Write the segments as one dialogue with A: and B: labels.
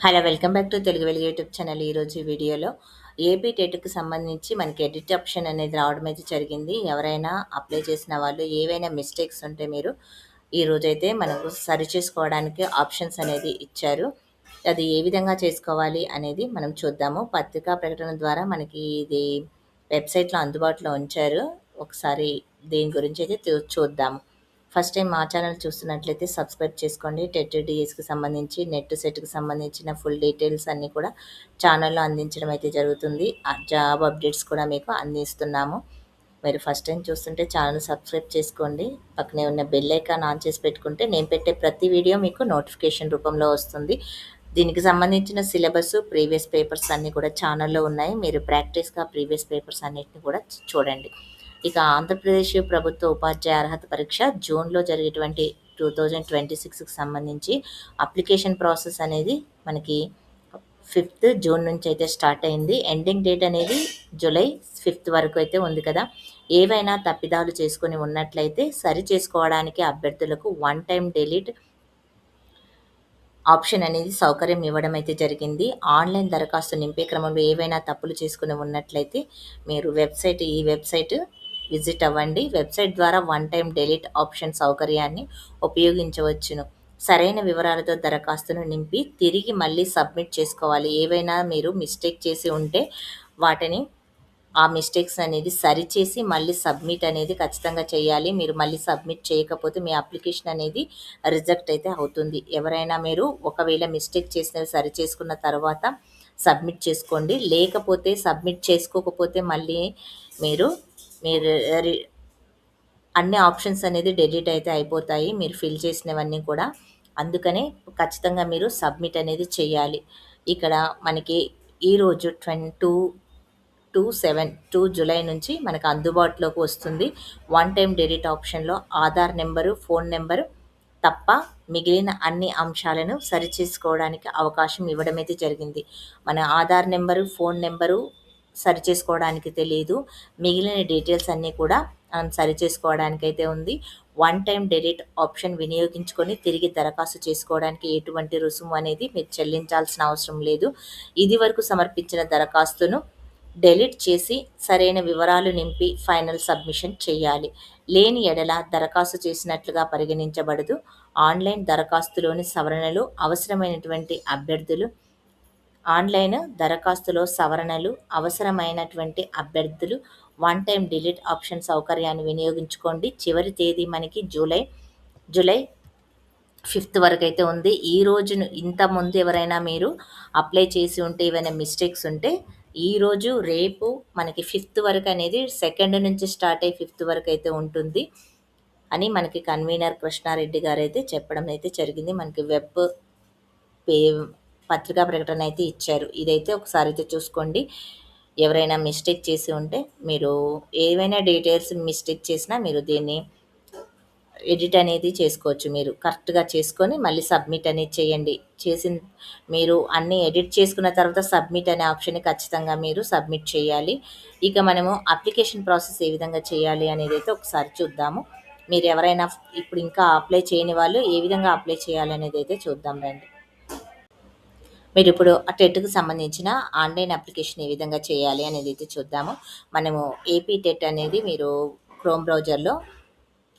A: Hello! Welcome back to Telugu వెలుగు YouTube channel. ఈరోజు ఈ వీడియోలో ఏపీ టెట్‌కి సంబంధించి మనకి ఎడిట్ ఆప్షన్ అనేది రావడం అయితే జరిగింది. ఎవరైనా అప్లై చేసిన వాళ్ళు ఏవైనా మిస్టేక్స్ ఉంటే మీరు ఈరోజైతే మనకు సరిచేసుకోవడానికి ఆప్షన్స్ అనేది ఇచ్చారు. అది ఏ విధంగా చేసుకోవాలి అనేది మనం చూద్దాము. పత్రికా ప్రకటన ద్వారా మనకి ఇది వెబ్‌సైట్‌లో అందుబాటులో ఉంచారు. ఒకసారి దీని గురించి అయితే చూద్దాము. ఫస్ట్ టైం మా ఛానల్ చూస్తున్నట్లయితే సబ్స్క్రైబ్ చేసుకోండి. టెట్ డీఎస్‌కి సంబంధించి, నెట్ సెట్‌కి సంబంధించిన ఫుల్ డీటెయిల్స్ అన్నీ కూడా ఛానల్‌లో అందించడం అయితే జరుగుతుంది. జాబ్ అప్డేట్స్ కూడా మీకు అందిస్తున్నాము. మీరు ఫస్ట్ టైం చూస్తుంటే ఛానల్ సబ్స్క్రైబ్ చేసుకోండి. పక్కనే ఉన్న బెల్ ఐకాన్ ఆన్ చేసి పెట్టుకుంటే నేను పెట్టే ప్రతి వీడియో మీకు నోటిఫికేషన్ రూపంలో వస్తుంది. దీనికి సంబంధించిన సిలబస్, ప్రీవియస్ పేపర్స్ అన్నీ కూడా ఛానల్‌లో ఉన్నాయి. మీరు ప్రాక్టీస్‌గా ప్రీవియస్ పేపర్స్ అన్నిటిని కూడా చూడండి. ఇక ఆంధ్రప్రదేశ్ ప్రభుత్వ ఉపాధ్యాయ అర్హత పరీక్ష జూన్‌లో జరిగేటువంటి 2026కి సంబంధించి అప్లికేషన్ ప్రాసెస్ అనేది మనకి 5థ్ జూన్ నుంచి అయితే స్టార్ట్ అయింది. ఎండింగ్ డేట్ అనేది జూలై 5థ్ వరకు అయితే ఉంది కదా! ఏవైనా తప్పిదాలు చేసుకొని ఉన్నట్లయితే సరి చేసుకోవడానికి అభ్యర్థులకు వన్ టైమ్ డిలీట్ ఆప్షన్ అనేది సౌకర్యం ఇవ్వడం అయితే జరిగింది. ఆన్‌లైన్ దరఖాస్తు నింపే క్రమంలో ఏవైనా తప్పులు చేసుకొని ఉన్నట్లయితే మీరు ఈ వెబ్‌సైట్ విజిట్ అవ్వండి. వెబ్‌సైట్ ద్వారా వన్ టైమ్ డిలీట్ ఆప్షన్ సౌకర్యాన్ని ఉపయోగించవచ్చును. సరైన వివరాలతో దరఖాస్తును నింపి తిరిగి మళ్ళీ సబ్మిట్ చేసుకోవాలి. ఏవైనా మీరు మిస్టేక్ చేసి ఉంటే వాటిని ఆ మిస్టేక్స్ అనేది సరిచేసి మళ్ళీ సబ్మిట్ అనేది ఖచ్చితంగా చేయాలి. మీరు మళ్ళీ సబ్మిట్ చేయకపోతే మీ అప్లికేషన్ అనేది రిజెక్ట్ అయితే అవుతుంది. ఎవరైనా మీరు ఒకవేళ మిస్టేక్ చేసినవి సరిచేసుకున్న తర్వాత సబ్మిట్ చేసుకోండి. లేకపోతే సబ్మిట్ చేసుకోకపోతే మళ్ళీ మీరు మీరు రి అన్ని ఆప్షన్స్ అనేది డిలీట్ అయితే అయిపోతాయి. మీరు ఫిల్ చేసినవన్నీ కూడా. అందుకనే ఖచ్చితంగా మీరు సబ్మిట్ అనేది చేయాలి. ఇక్కడ మనకి ఈరోజు 2 జూలై నుంచి మనకు అందుబాటులోకి వస్తుంది. వన్ టైమ్ డిలీట్ ఆప్షన్‌లో ఆధార్ నెంబరు, ఫోన్ నెంబరు తప్ప మిగిలిన అన్ని అంశాలను సరిచేసుకోవడానికి అవకాశం ఇవ్వడమైతే జరిగింది. మన ఆధార్ నెంబరు, ఫోన్ నెంబరు సరిచేసుకోవడానికి తెలీదు. మిగిలిన డీటెయిల్స్ అన్నీ కూడా మనం సరిచేసుకోవడానికైతే ఉంది. వన్ టైమ్ డిలీట్ ఆప్షన్ వినియోగించుకొని తిరిగి దరఖాస్తు చేసుకోవడానికి ఎటువంటి రుసుము అనేది మీరు చెల్లించాల్సిన అవసరం లేదు. ఇదివరకు సమర్పించిన దరఖాస్తును డిలీట్ చేసి సరైన వివరాలు నింపి ఫైనల్ సబ్మిషన్ చేయాలి. లేని ఎడల దరఖాస్తు చేసినట్లుగా పరిగణించబడదు. ఆన్‌లైన్ దరఖాస్తులోని సవరణలు అవసరమైనటువంటి అభ్యర్థులు ఆన్‌లైన్ దరఖాస్తులో సవరణలు అవసరమైనటువంటి అభ్యర్థులు వన్ టైమ్ డిలీట్ ఆప్షన్ సౌకర్యాన్ని వినియోగించుకోండి. చివరి తేదీ మనకి జూలై 5థ్ వరకైతే ఉంది. ఈ రోజును ఇంతకుముందు ఎవరైనా మీరు అప్లై చేసి ఉంటే ఏవైనా మిస్టేక్స్ ఉంటే ఈరోజు, రేపు మనకి 5థ్ వరకు అనేది సెకండ్ నుంచి స్టార్ట్ అయ్యి 5థ్ వరకైతే ఉంటుంది అని మనకి కన్వీనర్ కృష్ణారెడ్డి గారైతే చెప్పడం అయితే జరిగింది. మనకి పే పత్రికా ప్రకటన అయితే ఇచ్చారు. ఇదైతే ఒకసారి అయితే చూసుకోండి. ఎవరైనా మిస్టేక్ చేసి ఉంటే మీరు ఏవైనా డీటెయిల్స్ మిస్టేక్ చేసినా మీరు దీన్ని ఎడిట్ అనేది చేసుకోవచ్చు. మీరు కరెక్ట్‌గా చేసుకొని మళ్ళీ సబ్మిట్ అనేది చేయండి. మీరు అన్నీ ఎడిట్ చేసుకున్న తర్వాత సబ్మిట్ అనే ఆప్షన్‌ని ఖచ్చితంగా మీరు సబ్మిట్ చేయాలి. ఇక మనము అప్లికేషన్ ప్రాసెస్ ఏ విధంగా చేయాలి అనేదైతే ఒకసారి చూద్దాము. మీరు ఎవరైనా ఇప్పుడు ఇంకా అప్లై చేయని వాళ్ళు ఏ విధంగా అప్లై చేయాలనేదైతే చూద్దాం రండి. మీరిప్పుడు ఆ టెట్‌కి సంబంధించిన ఆన్‌లైన్ అప్లికేషన్ ఏ విధంగా చేయాలి అనేదైతే చూద్దాము. మనము ఏపీ టెట్ అనేది మీరు క్రోమ్ బ్రౌజర్‌లో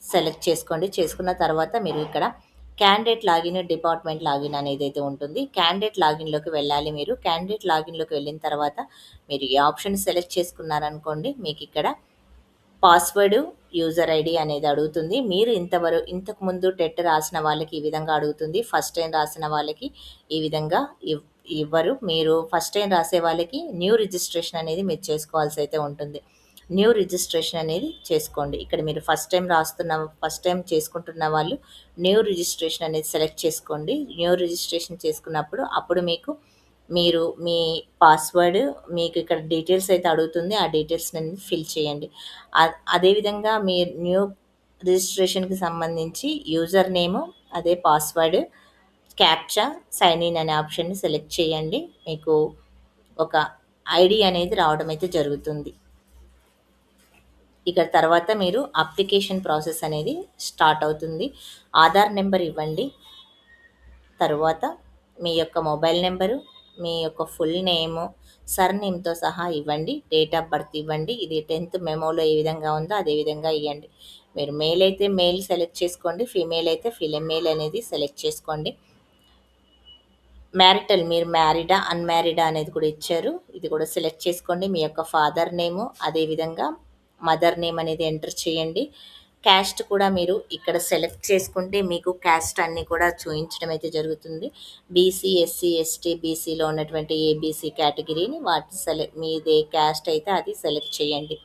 A: సెలెక్ట్ చేసుకోండి. చేసుకున్న తర్వాత మీరు ఇక్కడ క్యాండిడేట్ లాగిన్, డిపార్ట్మెంట్ లాగిన్ అనేదైతే ఉంటుంది. క్యాండిడేట్ లాగిన్‌లోకి వెళ్ళాలి మీరు. క్యాండిడేట్ లాగిన్‌లోకి వెళ్ళిన తర్వాత మీరు ఈ ఆప్షన్ సెలెక్ట్ చేసుకున్నారనుకోండి, మీకిక్కడ పాస్వర్డ్, యూజర్ ఐడీ అనేది అడుగుతుంది. మీరు ఇంతకుముందు టెట్ రాసిన వాళ్ళకి ఈ విధంగా అడుగుతుంది. ఫస్ట్ టైమ్ రాసిన వాళ్ళకి ఈ విధంగా ఇవ్వరు. మీరు ఫస్ట్ టైమ్ రాసే వాళ్ళకి న్యూ రిజిస్ట్రేషన్ అనేది మీరు చేసుకోవాల్సి అయితే ఉంటుంది. న్యూ రిజిస్ట్రేషన్ అనేది చేసుకోండి. ఇక్కడ మీరు ఫస్ట్ టైం చేసుకుంటున్న వాళ్ళు న్యూ రిజిస్ట్రేషన్ అనేది సెలెక్ట్ చేసుకోండి. న్యూ రిజిస్ట్రేషన్ చేసుకున్నప్పుడు అప్పుడు మీరు మీ పాస్వర్డ్ మీకు ఇక్కడ డీటెయిల్స్ అయితే అడుగుతుంది. ఆ డీటెయిల్స్ అనేది ఫిల్ చేయండి. అదేవిధంగా మీ న్యూ రిజిస్ట్రేషన్‌కి సంబంధించి యూజర్ నేము, అదే పాస్వర్డ్, క్యాప్చా, సైన్ ఇన్ అనే ఆప్షన్‌ని సెలెక్ట్ చేయండి. మీకు ఒక ఐడీ అనేది రావడం అయితే జరుగుతుంది. ఇక తర్వాత మీరు అప్లికేషన్ ప్రాసెస్ అనేది స్టార్ట్ అవుతుంది. ఆధార్ నెంబర్ ఇవ్వండి. తరువాత మీ యొక్క మొబైల్ నెంబరు, మీ యొక్క ఫుల్ నేము, సర్‌నేమ్‌తో సహా ఇవ్వండి. డేట్ ఆఫ్ బర్త్ ఇవ్వండి. ఇది 10th మెమోలో ఏ విధంగా ఉందో అదే విధంగా ఇయ్యండి. మీరు మేల్ అయితే మేల్ సెలెక్ట్ చేసుకోండి. ఫీమేల్ అయితే ఫీమేల్ అనేది సెలెక్ట్ చేసుకోండి. మ్యారిటల్ మీరు మ్యారీడా, అన్‌మ్యారీడా అనేది కూడా ఇచ్చారు. ఇది కూడా సెలెక్ట్ చేసుకోండి. మీ యొక్క ఫాదర్ నేము, అదేవిధంగా మదర్ నేమ్ అనేది ఎంటర్ చేయండి. క్యాస్ట్ కూడా మీరు ఇక్కడ సెలెక్ట్ చేసుకుంటే మీకు క్యాస్ట్ అన్నీ కూడా చూయించడం అయితే జరుగుతుంది. బీసీ, ఎస్సీ, ఎస్టీ, బీసీలో ఉన్నటువంటి ఏబీసీ కేటగిరీని వాటి మీదే క్యాస్ట్ అయితే అది సెలెక్ట్ చేయండి.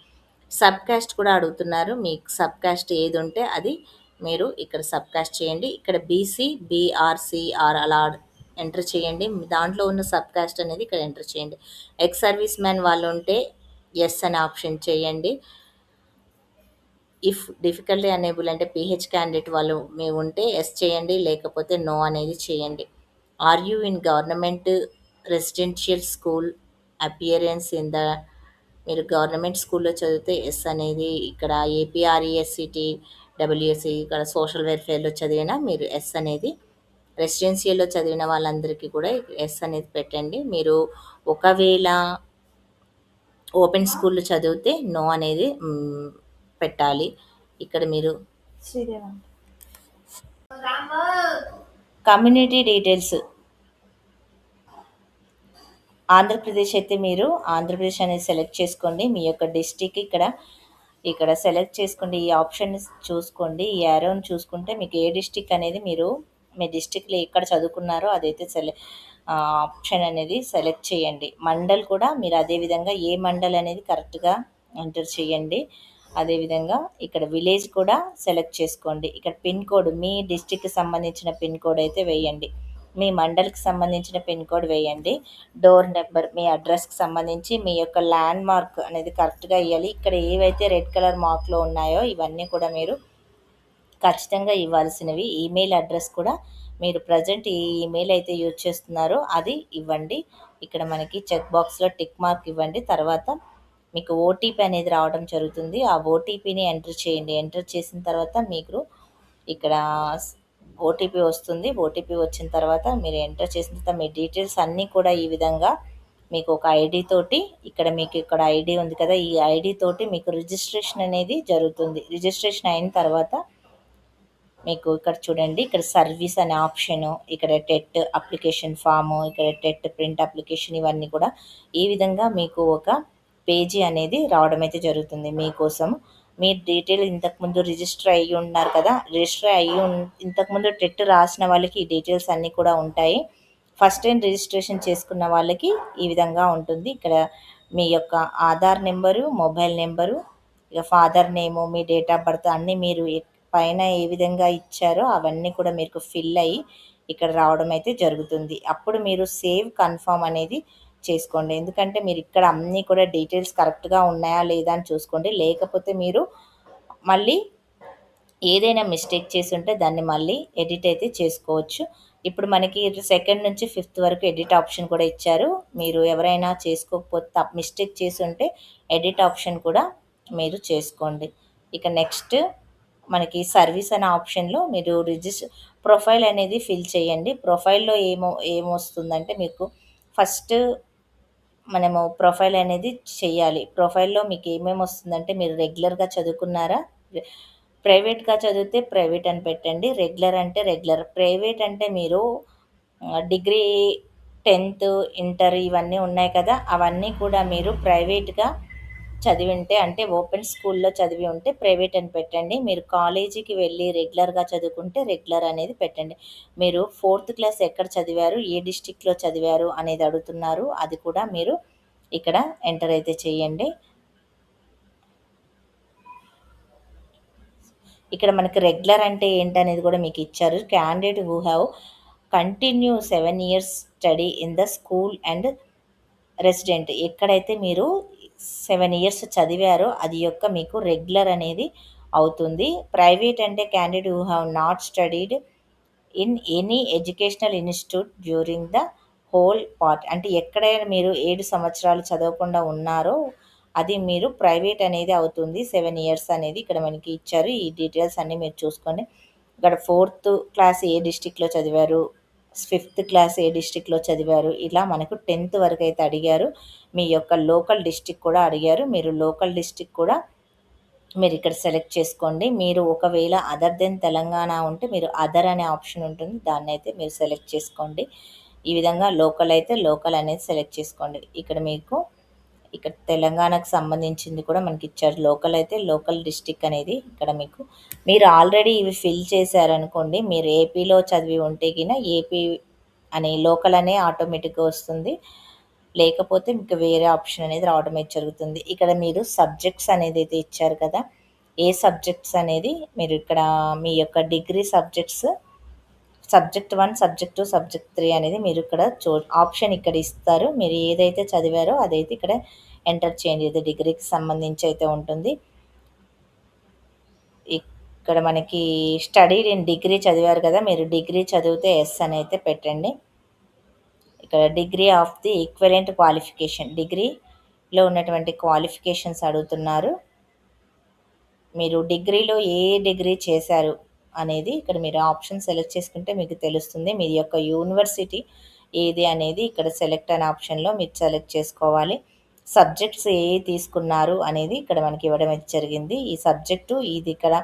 A: సబ్ కాస్ట్ కూడా అడుగుతున్నారు. మీకు సబ్ కాస్ట్ ఏది ఉంటే అది మీరు ఇక్కడ సబ్ కాస్ట్ చేయండి. ఇక్కడ బీసీ, బీఆర్, సిఆర్ అలా ఎంటర్ చేయండి. దాంట్లో ఉన్న సబ్ కాస్ట్ అనేది ఇక్కడ ఎంటర్ చేయండి. ఎక్స్ సర్వీస్ మ్యాన్ వాళ్ళు ఉంటే ఎస్ అనే ఆప్షన్ చేయండి. ఇఫ్ డిఫికల్టీ అనేబుల్ అంటే పీహెచ్ క్యాండిడేట్ వాళ్ళు మేము ఉంటే ఎస్ చేయండి, లేకపోతే నో అనేది చేయండి. Are you in government residential school appearance in the మీరు గవర్నమెంట్ స్కూల్లో చదివితే ఎస్ అనేది ఇక్కడ ఏపీఆర్ఈఎస్సిటీ డబ్ల్యూఎస్సి ఇక్కడ సోషల్ వెల్ఫేర్లో చదివినా మీరు ఎస్ అనేది రెసిడెన్షియల్లో చదివిన వాళ్ళందరికీ కూడా ఎస్ అనేది పెట్టండి. మీరు ఒకవేళ ఓపెన్ స్కూల్లో చదివితే నో అనేది పెట్టాలి. ఇక్కడ మీరు కమ్యూనిటీ డీటెయిల్స్ ఆంధ్రప్రదేశ్ అయితే మీరు ఆంధ్రప్రదేశ్ అనేది సెలెక్ట్ చేసుకోండి. మీ యొక్క డిస్టిక్ ఇక్కడ సెలెక్ట్ చేసుకోండి. ఈ ఆప్షన్ చూసుకోండి. ఈ యారోని చూసుకుంటే మీకు ఏ డిస్టిక్ అనేది మీరు మీ డిస్టిక్లో ఎక్కడ చదువుకున్నారో అదైతే ఆప్షన్ అనేది సెలెక్ట్ చేయండి. మండల్ కూడా మీరు అదేవిధంగా ఏ మండల్ అనేది కరెక్ట్గా ఎంటర్ చేయండి. అదేవిధంగా ఇక్కడ విలేజ్ కూడా సెలెక్ట్ చేసుకోండి. ఇక్కడ పిన్ కోడ్ మీ డిస్టిక్కి సంబంధించిన పిన్ కోడ్ అయితే వేయండి. మీ మండల్కి సంబంధించిన పిన్ కోడ్ వేయండి. డోర్ నెంబర్ మీ అడ్రస్కి సంబంధించి మీ యొక్క ల్యాండ్ మార్క్ అనేది కరెక్ట్గా ఇవ్వాలి. ఇక్కడ ఏవైతే రెడ్ కలర్ మార్క్లో ఉన్నాయో ఇవన్నీ కూడా మీరు ఖచ్చితంగా ఇవ్వాల్సినవి. ఈమెయిల్ అడ్రస్ కూడా మీరు ప్రజెంట్ ఏ ఈమెయిల్ అయితే యూజ్ చేస్తున్నారో అది ఇవ్వండి. ఇక్కడ మనకి చెక్ బాక్స్లో టిక్ మార్క్ ఇవ్వండి. తర్వాత మీకు ఓటీపీ అనేది రావడం జరుగుతుంది. ఆ ఓటీపీని ఎంటర్ చేయండి. ఎంటర్ చేసిన తర్వాత మీకు ఇక్కడ ఓటీపీ వస్తుంది. ఓటీపీ వచ్చిన తర్వాత మీరు ఎంటర్ చేసిన తర్వాత మీ డీటెయిల్స్ అన్నీ కూడా ఈ విధంగా మీకు ఒక ఐడి తోటి మీకు ఇక్కడ ఐడి ఉంది కదా, ఈ ఐడి తోటి మీకు రిజిస్ట్రేషన్ అనేది జరుగుతుంది. రిజిస్ట్రేషన్ అయిన తర్వాత మీకు ఇక్కడ చూడండి, ఇక్కడ సర్వీస్ అనే ఆప్షను, ఇక్కడ టెట్ అప్లికేషన్ ఫాము, ఇక్కడ టెట్ ప్రింట్ అప్లికేషన్ ఇవన్నీ కూడా ఈ విధంగా మీకు ఒక పేజీ అనేది రావడం అయితే జరుగుతుంది మీకోసం. మీ డీటెయిల్ ఇంతకుముందు రిజిస్టర్ అయ్యి ఉన్నారు కదా, రిజిస్టర్ అయ్యి ఇంతకుముందు టెట్ రాసిన వాళ్ళకి ఈ డీటెయిల్స్ అన్నీ కూడా ఉంటాయి. ఫస్ట్ టైం రిజిస్ట్రేషన్ చేసుకున్న వాళ్ళకి ఈ విధంగా ఉంటుంది. ఇక్కడ మీ యొక్క ఆధార్ నెంబరు, మొబైల్ నెంబరు, ఇక father name, me date of birth అన్నీ మీరు పైన ఏ విధంగా ఇచ్చారో అవన్నీ కూడా మీకు ఫిల్ అయ్యి ఇక్కడ రావడం అయితే జరుగుతుంది. అప్పుడు మీరు సేవ్ కన్ఫర్మ్ అనేది చేసుకోండి. ఎందుకంటే మీరు ఇక్కడ అన్నీ కూడా డీటెయిల్స్ కరెక్ట్గా ఉన్నాయా లేదా అని చూసుకోండి. లేకపోతే మీరు మళ్ళీ ఏదైనా మిస్టేక్ చేసి ఉంటే దాన్ని మళ్ళీ ఎడిట్ అయితే చేసుకోవచ్చు. ఇప్పుడు మనకి 2nd నుంచి 5th వరకు ఎడిట్ ఆప్షన్ కూడా ఇచ్చారు. మీరు ఎవరైనా చేసుకోకపోతే మిస్టేక్ చేసి ఉంటే ఎడిట్ ఆప్షన్ కూడా మీరు చేసుకోండి. ఇక నెక్స్ట్ మనకి సర్వీస్ అనే ఆప్షన్లో మీరు ప్రొఫైల్ అనేది ఫిల్ చేయండి. ప్రొఫైల్లో ఏమొస్తుందంటే మీకు ఫస్ట్ మనము ప్రొఫైల్ అనేది చేయాలి. ప్రొఫైల్లో మీకు ఏమేమి వస్తుందంటే మీరు రెగ్యులర్గా చదువుకున్నారా, ప్రైవేట్గా చదివితే ప్రైవేట్ అని పెట్టండి, రెగ్యులర్ అంటే రెగ్యులర్. ప్రైవేట్ అంటే మీరు డిగ్రీ 10th ఇంటర్ ఇవన్నీ ఉన్నాయి కదా, అవన్నీ కూడా మీరు ప్రైవేట్గా చదివి ఉంటే అంటే ఓపెన్ స్కూల్లో చదివి ఉంటే ప్రైవేట్ అని పెట్టండి. మీరు కాలేజీకి వెళ్ళి రెగ్యులర్గా చదువుకుంటే రెగ్యులర్ అనేది పెట్టండి. మీరు 4th క్లాస్ ఎక్కడ చదివారు, ఏ డిస్టిక్లో చదివారు అనేది అడుగుతున్నారు, అది కూడా మీరు ఇక్కడ ఎంటర్ అయితే చేయండి. ఇక్కడ మనకి రెగ్యులర్ అంటే ఏంటనేది కూడా మీకు ఇచ్చారు. Candidate who have continue 7 years study in the school and resident, ఎక్కడైతే మీరు 7 years చదివారో అది యొక్క మీకు రెగ్యులర్ అనేది అవుతుంది. ప్రైవేట్ అంటే candidate who have not studied in any educational institute during the whole part, అంటే ఎక్కడైనా మీరు 7 సంవత్సరాలు చదవకుండా ఉన్నారో అది మీరు ప్రైవేట్ అనేది అవుతుంది. 7 years అనేది ఇక్కడ మనకి ఇచ్చారు. ఈ డీటెయిల్స్ అన్నీ మీరు చూసుకోండి. ఇక్కడ 4th క్లాస్ ఏ డిస్టిక్లో చదివారు, ఫిఫ్త్ క్లాస్ ఏ డిస్ట్రిక్ట్‌లో చదివారు? ఇలా మనకు 10థ్ వరకైతే అడిగారు. మీ యొక్క లోకల్ డిస్ట్రిక్ట్ కూడా అడిగారు. మీరు లోకల్ డిస్ట్రిక్ట్ కూడా మీరిక్కడ సెలెక్ట్ చేసుకోండి. మీరు ఒకవేళ అదర్ దెన్ తెలంగాణ ఉంటే మీరు అదర్ అనే ఆప్షన్ ఉంటుంది. దాన్నైతే మీరు సెలెక్ట్ చేసుకోండి. ఈ విధంగా లోకల్ అయితే లోకల్ అనేది సెలెక్ట్ చేసుకోండి. ఇక్కడ మీకు ఇక్కడ తెలంగాణకు సంబంధించింది కూడా మనకిచ్చారు. లోకల్ అయితే లోకల్ డిస్ట్రిక్ట్ అనేది ఇక్కడ మీకు మీరు ఆల్రెడీ ఇవి ఫిల్ చేశారనుకోండి. మీరు ఏపీలో చదివి ఉంటే గిన ఏపీ అని లోకల్ అనే ఆటోమేటిక్‌గా వస్తుంది. లేకపోతే మీకు వేరే ఆప్షన్ అనేది రావడం అయితే జరుగుతుంది. ఇక్కడ మీరు సబ్జెక్ట్స్ అనేదైతే ఇచ్చారు కదా! ఏ సబ్జెక్ట్స్ అనేది మీరు ఇక్కడ మీ యొక్క degree subjects subject 1, subject 2, subject 3 అనేది మీరు ఇక్కడ ఆప్షన్ ఇక్కడ ఇస్తారు. మీరు ఏదైతే చదివారో అదైతే ఇక్కడ ఎంటర్ చేయండి. ఇది డిగ్రీకి సంబంధించి అయితే ఉంటుంది. ఇక్కడ మనకి స్టడీడ్ ఇన్ డిగ్రీ చదివారు కదా! మీరు డిగ్రీ చదివితే యెస్ అని అయితే పెట్టండి. ఇక్కడ degree of the equivalent qualification డిగ్రీలో ఉన్నటువంటి క్వాలిఫికేషన్స్ అడుగుతున్నారు. మీరు డిగ్రీలో ఏ డిగ్రీ చేశారు అనేది ఇక్కడ మీరు ఆప్షన్ సెలెక్ట్ చేసుకుంటే మీకు తెలుస్తుంది. మీ యొక్క యూనివర్సిటీ ఏది అనేది ఇక్కడ సెలెక్ట్ అనే ఆప్షన్‌లో మీరు సెలెక్ట్ చేసుకోవాలి. సబ్జెక్ట్స్ తీసుకున్నారు అనేది ఇక్కడ మనకి ఇవ్వడం అయితే జరిగింది. ఈ సబ్జెక్టు ఇది ఇక్కడ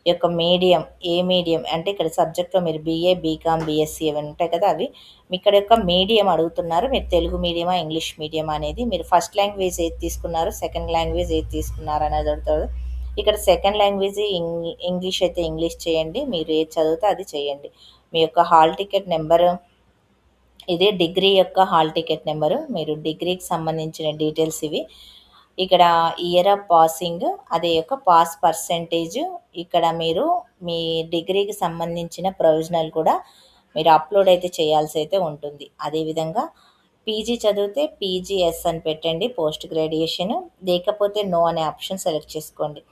A: యొక్క మీడియం ఏ మీడియం అంటే ఇక్కడ సబ్జెక్ట్‌లో మీరు బీఏ, బీకామ్, బీఎస్సీ ఇవి ఉంటాయి కదా! అవి ఇక్కడ యొక్క మీడియం అడుగుతున్నారు. మీరు తెలుగు మీడియమా, ఇంగ్లీష్ మీడియమా అనేది మీరు ఫస్ట్ లాంగ్వేజ్ ఏది తీసుకున్నారు, సెకండ్ లాంగ్వేజ్ ఏది తీసుకున్నారు అనేది అడుగుతారు. ఇక్కడ సెకండ్ లాంగ్వేజ్ ఇంగ్లీష్ అయితే ఇంగ్లీష్ చేయండి. మీరు ఏది చదివితే అది చేయండి. మీ యొక్క హాల్ టికెట్ నెంబరు ఇది డిగ్రీ యొక్క హాల్ టికెట్ నెంబరు. మీరు డిగ్రీకి సంబంధించిన డీటెయిల్స్ ఇవి. ఇక్కడ ఇయర్ ఆఫ్ పాసింగ్ అదే యొక్క పాస్ పర్సెంటేజ్ ఇక్కడ మీరు మీ డిగ్రీకి సంబంధించిన ప్రొవిజనల్ కూడా మీరు అప్లోడ్ అయితే చేయాల్సి అయితే ఉంటుంది. అదేవిధంగా పీజీ చదివితే పీజీఎస్ అని పెట్టండి పోస్ట్ గ్రాడ్యుయేషన్. లేకపోతే నో అనే ఆప్షన్ సెలెక్ట్ చేసుకోండి.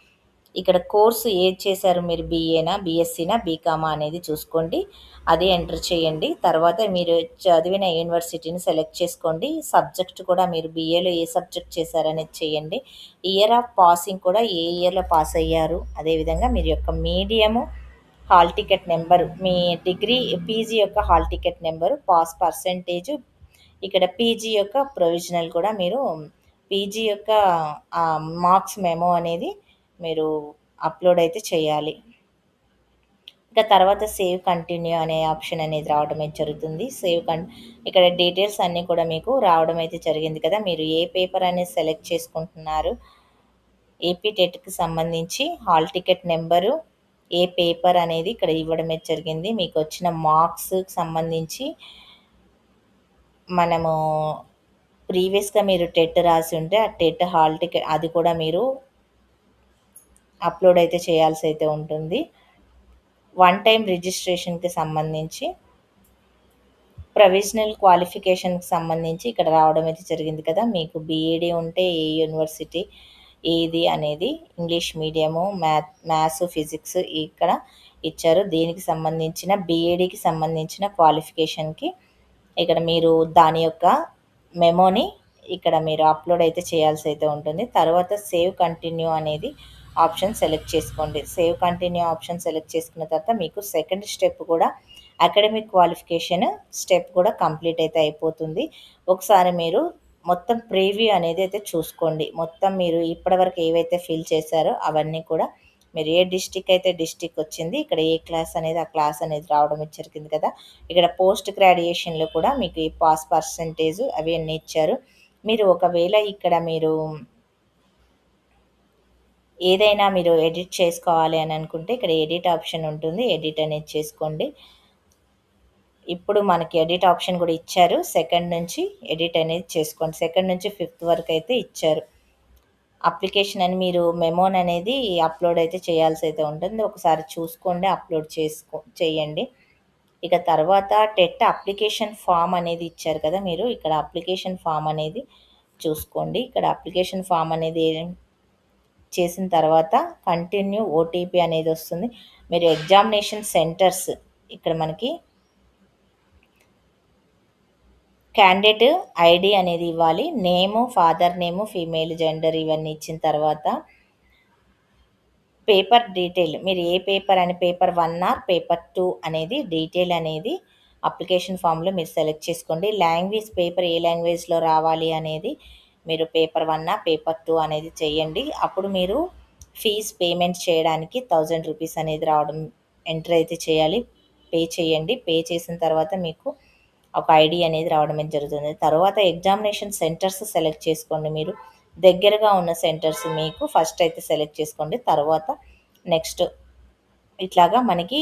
A: ఇక్కడ కోర్సు ఏది చేశారు మీరు బీఏనా, బీఎస్సీనా, బీకామా అనేది చూసుకోండి. అది ఎంటర్ చేయండి. తర్వాత మీరు చదివిన యూనివర్సిటీని సెలెక్ట్ చేసుకోండి. సబ్జెక్ట్ కూడా మీరు బీఏలో ఏ సబ్జెక్ట్ చేశారనేది చేయండి. ఇయర్ ఆఫ్ పాసింగ్ కూడా ఏ ఇయర్‌లో పాస్ అయ్యారు. అదేవిధంగా మీరు యొక్క మీడియము, హాల్ టికెట్ నెంబరు, మీ డిగ్రీ పీజీ యొక్క hall ticket number, pass percentage, ఇక్కడ పీజీ యొక్క ప్రొవిజనల్ కూడా మీరు పీజీ యొక్క మార్క్స్ మెమో అనేది మీరు అప్లోడ్ అయితే చేయాలి. ఇంకా తర్వాత సేవ్ కంటిన్యూ అనే ఆప్షన్ అనేది రావడం అయితే జరుగుతుంది. ఇక్కడ డీటెయిల్స్ అన్నీ కూడా మీకు రావడం అయితే జరిగింది కదా! మీరు ఏ పేపర్ అనేది సెలెక్ట్ చేసుకుంటున్నారు, ఏపీ టెట్‌కి సంబంధించి హాల్ టికెట్ నెంబరు, ఏ పేపర్ అనేది ఇక్కడ ఇవ్వడం అయితే జరిగింది. మీకు వచ్చిన మార్క్స్‌కి సంబంధించి మనము ప్రీవియస్‌గా మీరు టెట్ రాసి ఉంటే ఆ టెట్ హాల్ టికెట్ అది కూడా మీరు అప్లోడ్ అయితే చేయాల్సి అయితే ఉంటుంది. వన్ టైం రిజిస్ట్రేషన్‌కి సంబంధించి ప్రొవిజనల్ క్వాలిఫికేషన్‌కి సంబంధించి ఇక్కడ రావడం అయితే జరిగింది కదా! మీకు బీఈడీ ఉంటే ఏ యూనివర్సిటీ ఏది అనేది ఇంగ్లీష్ మీడియము, మ్యాథ్స్, ఫిజిక్స్ ఇక్కడ ఇచ్చారు. దీనికి సంబంధించిన బీఈడీకి సంబంధించిన క్వాలిఫికేషన్‌కి ఇక్కడ మీరు దాని యొక్క మెమోని ఇక్కడ మీరు అప్లోడ్ అయితే చేయాల్సి అయితే ఉంటుంది. తర్వాత సేవ్ కంటిన్యూ అనేది ఆప్షన్ సెలెక్ట్ చేసుకోండి. సేవ్ కంటిన్యూ ఆప్షన్ సెలెక్ట్ చేసుకున్న తర్వాత మీకు సెకండ్ స్టెప్ కూడా అకాడమిక్ క్వాలిఫికేషన్ స్టెప్ కూడా కంప్లీట్ అయితే అయిపోతుంది. ఒకసారి మీరు మొత్తం ప్రివ్యూ అనేది అయితే చూసుకోండి. మొత్తం మీరు ఇప్పటివరకు ఏవైతే ఫిల్ చేశారో అవన్నీ కూడా మీరు ఏ డిస్ట్రిక్ట్ అయితే డిస్ట్రిక్ట్ వచ్చింది. ఇక్కడ ఏ క్లాస్ అనేది ఆ క్లాస్ అనేది రావడం జరిగింది కదా! ఇక్కడ పోస్ట్ గ్రాడ్యుయేషన్‌లో కూడా మీకు ఈ పాస్ పర్సెంటేజ్ అవి అన్నీ ఇచ్చారు. మీరు ఒకవేళ ఇక్కడ మీరు ఏదైనా మీరు ఎడిట్ చేసుకోవాలి అని అనుకుంటే ఇక్కడ ఎడిట్ ఆప్షన్ ఉంటుంది. ఎడిట్ అనేది చేసుకోండి. ఇప్పుడు మనకి ఎడిట్ ఆప్షన్ కూడా ఇచ్చారు. సెకండ్ నుంచి ఎడిట్ అనేది చేసుకోండి. సెకండ్ నుంచి ఫిఫ్త్ వరకు అయితే ఇచ్చారు. అప్లికేషన్ అని మీరు మెమోన్ అనేది అప్లోడ్ అయితే చేయాల్సి అయితే ఉంటుంది. ఒకసారి చూసుకోండి, అప్లోడ్ చేయండి. ఇక తర్వాత టెట్ అప్లికేషన్ ఫామ్ అనేది ఇచ్చారు కదా! మీరు ఇక్కడ అప్లికేషన్ ఫామ్ అనేది చూసుకోండి. ఇక్కడ అప్లికేషన్ ఫామ్ అనేది చేసిన తర్వాత కంటిన్యూ ఓటీపీ అనేది వస్తుంది. మీరు ఎగ్జామినేషన్ సెంటర్స్ ఇక్కడ మనకి క్యాండిడేట్ ఐడి అనేది ఇవ్వాలి. నేము, ఫాదర్ నేము, ఫీమేల్ జెండర్ ఇవన్నీ ఇచ్చిన తర్వాత పేపర్ డీటెయిల్ మీరు ఏ పేపర్ అని పేపర్ 1 ఆర్ పేపర్ 2 అనేది డీటెయిల్ అనేది అప్లికేషన్ ఫామ్లో మీరు సెలెక్ట్ చేసుకోండి. లాంగ్వేజ్ పేపర్ ఏ లాంగ్వేజ్లో రావాలి అనేది మీరు పేపర్ 1 పేపర్ 2 అనేది చేయండి. అప్పుడు మీరు ఫీజ్ పేమెంట్ చేయడానికి ₹1000 అనేది రావడం ఎంటర్ అయితే చేయాలి. పే చేయండి. పే చేసిన తర్వాత మీకు ఒక ఐడి అనేది రావడం అనేది జరుగుతుంది. తర్వాత ఎగ్జామినేషన్ సెంటర్స్ సెలెక్ట్ చేసుకోండి. మీరు దగ్గరగా ఉన్న సెంటర్స్ మీకు ఫస్ట్ అయితే సెలెక్ట్ చేసుకోండి. తర్వాత నెక్స్ట్ ఇట్లాగా మనకి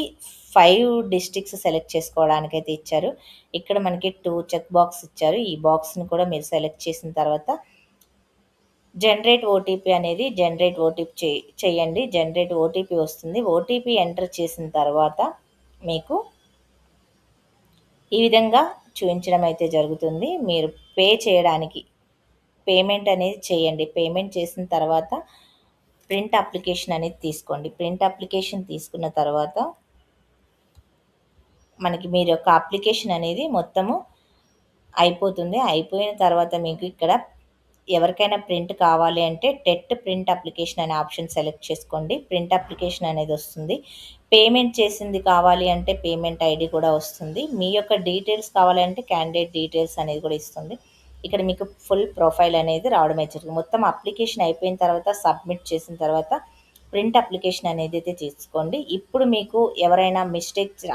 A: 5 డిస్ట్రిక్ట్స్ సెలెక్ట్ చేసుకోవడానికైతే ఇచ్చారు. ఇక్కడ మనకి 2 చెక్ బాక్స్ ఇచ్చారు. ఈ బాక్స్ని కూడా మీరు సెలెక్ట్ చేసిన తర్వాత జనరేట్ ఓటీపీ అనేది జనరేట్ ఓటీపీ చేయండి. జనరేట్ ఓటీపీ వస్తుంది. ఓటీపీ ఎంటర్ చేసిన తర్వాత మీకు ఈ విధంగా చూపించడం అయితే జరుగుతుంది. మీరు పే చేయడానికి పేమెంట్ అనేది చేయండి. పేమెంట్ చేసిన తర్వాత ప్రింట్ అప్లికేషన్ అనేది తీసుకోండి. ప్రింట్ అప్లికేషన్ తీసుకున్న తర్వాత మనకి మీరు యొక్క అప్లికేషన్ అనేది మొత్తము అయిపోతుంది. అయిపోయిన తర్వాత మీకు ఇక్కడ ఎవరికైనా ప్రింట్ కావాలి అంటే టెట్ ప్రింట్ అప్లికేషన్ అనే ఆప్షన్ సెలెక్ట్ చేసుకోండి. ప్రింట్ అప్లికేషన్ అనేది వస్తుంది. పేమెంట్ చేసింది కావాలి అంటే పేమెంట్ ఐడి కూడా వస్తుంది. మీ యొక్క డీటెయిల్స్ కావాలంటే క్యాండిడేట్ డీటెయిల్స్ అనేది కూడా ఇస్తుంది. ఇక్కడ మీకు ఫుల్ ప్రొఫైల్ అనేది రావడం జరుగుతుంది. మొత్తం అప్లికేషన్ అయిపోయిన తర్వాత సబ్మిట్ చేసిన తర్వాత ప్రింట్ అప్లికేషన్ అనేది అయితే తీసుకోండి. ఇప్పుడు మీకు ఎవరైనా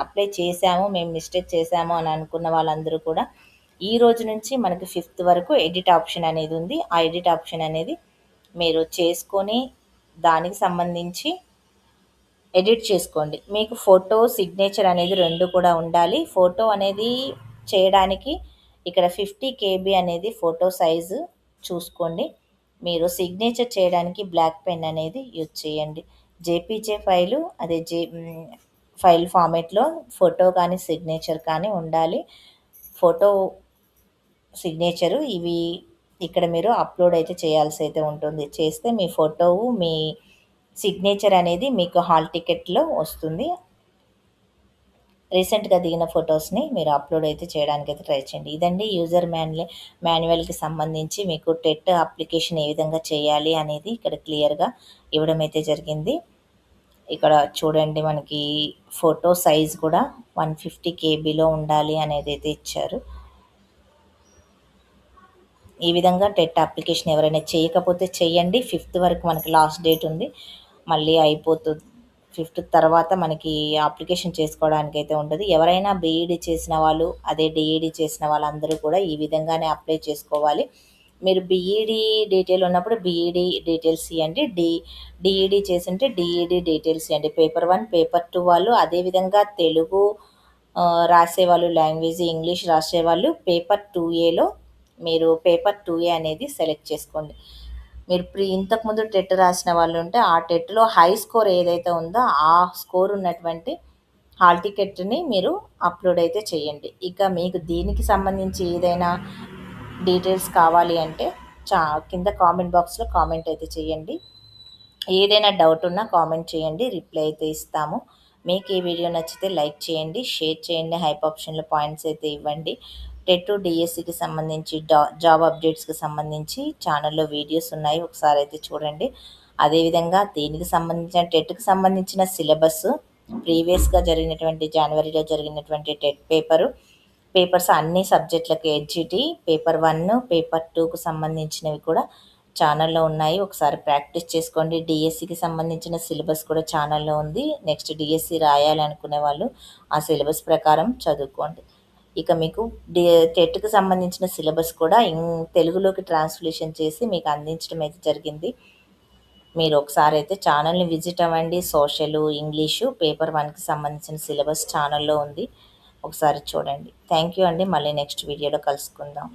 A: అప్లై చేశాము మేము మిస్టేక్ చేశాము అని అనుకున్న వాళ్ళందరూ కూడా ఈ రోజు నుంచి మనకి 5th వరకు ఎడిట్ ఆప్షన్ అనేది ఉంది. ఆ ఎడిట్ ఆప్షన్ అనేది మీరు చేసుకొని దానికి సంబంధించి ఎడిట్ చేసుకోండి. మీకు ఫోటో సిగ్నేచర్ అనేది 2 కూడా ఉండాలి. ఫోటో అనేది చేయడానికి ఇక్కడ 50 KB అనేది ఫోటో సైజు చూసుకోండి. మీరు సిగ్నేచర్ చేయడానికి బ్లాక్ పెన్ అనేది యూజ్ చేయండి. జేపీజే ఫైలు అదే ఫైల్ ఫార్మేట్లో ఫోటో కానీ సిగ్నేచర్ కానీ ఉండాలి. ఫోటో సిగ్నేచరు ఇవి ఇక్కడ మీరు అప్లోడ్ అయితే చేయాల్సి అయితే ఉంటుంది. చేస్తే మీ ఫోటో మీ సిగ్నేచర్ అనేది మీకు హాల్ టికెట్లో వస్తుంది. రీసెంట్గా దిగిన ఫొటోస్ని మీరు అప్లోడ్ అయితే చేయడానికి అయితే ట్రై చేయండి. ఇదండి యూజర్ మాన్యువల్కి సంబంధించి మీకు టెట్ అప్లికేషన్ ఏ విధంగా చేయాలి అనేది ఇక్కడ క్లియర్గా ఇవ్వడం అయితే జరిగింది. ఇక్కడ చూడండి మనకి ఫోటో సైజ్ కూడా 150 KBలో ఉండాలి అనేది అయితే ఇచ్చారు. ఈ విధంగా టెట్ అప్లికేషన్ ఎవరైనా చేయకపోతే చేయండి. 5th వరకు మనకి లాస్ట్ డేట్ ఉంది. మళ్ళీ అయిపోతుంది. 5th తర్వాత మనకి అప్లికేషన్ చేసుకోవడానికి అయితే ఉండదు. ఎవరైనా బీఈడీ చేసిన వాళ్ళు అదే డిఈడీ చేసిన వాళ్ళందరూ కూడా ఈ విధంగానే అప్లై చేసుకోవాలి. మీరు బీఈడీ డీటెయిల్ ఉన్నప్పుడు బీఈడీ డీటెయిల్స్ ఇవ్వండి. డిఈడీ చేసింటే డిఈడీ డీటెయిల్స్ ఇవ్వండి. పేపర్ 1 పేపర్ 2 వాళ్ళు అదేవిధంగా తెలుగు రాసేవాళ్ళు లాంగ్వేజ్ ఇంగ్లీష్ రాసేవాళ్ళు పేపర్ 2Aలో మీరు పేపర్ 2A అనేది సెలెక్ట్ చేసుకోండి. మీరు ఇంతకుముందు టెట్ రాసిన వాళ్ళు ఉంటే ఆ టెట్లో హై స్కోర్ ఏదైతే ఉందో ఆ స్కోర్ ఉన్నటువంటి హాల్ టికెట్ని మీరు అప్లోడ్ అయితే చేయండి. ఇక మీకు దీనికి సంబంధించి ఏదైనా డీటెయిల్స్ కావాలి అంటే కింద కామెంట్ బాక్స్లో కామెంట్ అయితే చేయండి. ఏదైనా డౌట్ ఉన్నా కామెంట్ చేయండి, రిప్లై అయితే ఇస్తాము. మీకు ఈ వీడియో నచ్చితే లైక్ చేయండి, షేర్ చేయండి, హైప్ ఆప్షన్లో పాయింట్స్ అయితే ఇవ్వండి. టెట్ డిఎస్సికి సంబంధించి జాబ్ అప్డేట్స్కి సంబంధించి ఛానల్లో వీడియోస్ ఉన్నాయి, ఒకసారి అయితే చూడండి. అదేవిధంగా దీనికి సంబంధించిన టెట్కి సంబంధించిన సిలబస్ ప్రీవియస్గా జరిగినటువంటి జనవరిలో జరిగినటువంటి టెట్ పేపర్స్ అన్ని సబ్జెక్టులకు హెచ్జిటి పేపర్ 1 పేపర్ 2కు సంబంధించినవి కూడా ఛానల్లో ఉన్నాయి. ఒకసారి ప్రాక్టీస్ చేసుకోండి. డిఎస్సికి సంబంధించిన సిలబస్ కూడా ఛానల్లో ఉంది. నెక్స్ట్ డిఎస్సి రాయాలి అనుకునే వాళ్ళు ఆ సిలబస్ ప్రకారం చదువుకోండి. ఇక మీకు టెట్కి సంబంధించిన సిలబస్ కూడా తెలుగులోకి ట్రాన్స్లేషన్ చేసి మీకు అందించడం అయితే జరిగింది. మీరు ఒకసారి అయితే ఛానల్ని విజిట్ అవ్వండి. సోషల్ ఇంగ్లీషు పేపర్ 1కి సంబంధించిన సిలబస్ ఛానల్లో ఉంది, ఒకసారి చూడండి. థ్యాంక్ యూ అండి. మళ్ళీ నెక్స్ట్ వీడియోలో కలుసుకుందాం.